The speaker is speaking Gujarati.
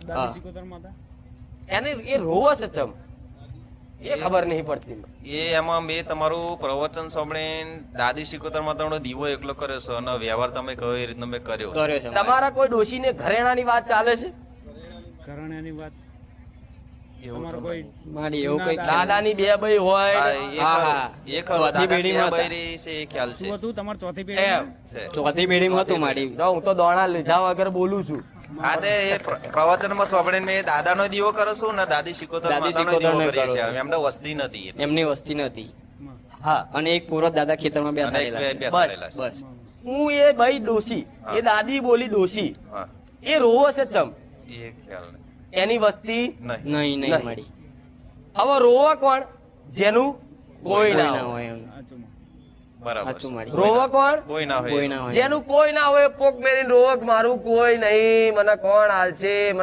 દાદી સિકોતર માતા એને એ રોવે છે ચમ એ ખબર નહીં પડતી. એ એમાં મેં તમારું પ્રવચન સાંભળીને દાદી સિકોતર માતાનો દીવો એકલો કર્યો છે અને વ્યવહાર તમે કહો એ રીતનો મેં કર્યો છે. તમારા કોઈ ડોશીને ઘરેણાની વાત ચાલે છે? ઘરાણાની વાત એવું તમારો તો કોઈ મારી એવું કઈ દાદાની બે ભાઈ હોય એ ખબર ચોથી પેઢીમાં હતા. છે એ ખ્યાલ છે શું હતું તમારે ચોથી એમ પેઢી છે. ચોથી પેઢીમાં હતું મારી. જો હું તો દોણા લીધા વગર બોલું છું. હા તે એ પ્રવચનમાં સાંભળીને મેં દાદાનો દીવો કરો છું ને દાદી સિકોતર દાદી માતાનો સિકોતરનો દીવો કરીએ કરો. છીએ. એમને વસ્તી નથી એટલે. એમની વસ્તી નથી હા અને એક પૂરો દાદા ખેતરમાં અને એક બેસાડેલા છે. બેસાડેલા છે. બસ હું એ ભાઈ ડોશી એ દાદી બોલી ડોશી હા એ રોવે છે ચમ એ ખ્યાલ નહીં. એની વસ્તી નહીં નહીં નહીં. નહીં મારી હવે રોવા કોણ? જેનું કોઈ કોઈ ના ના હોય. હોય એમ. બરાબર સાચું છે. મારી. રોવા કોણ? કોઈ ના હોય કોઈ ના હોય જેનું કોઈ ના હોય પોક મેરી રોવક મારું કોઈ નહીં, મને કોણ હાલશે, મને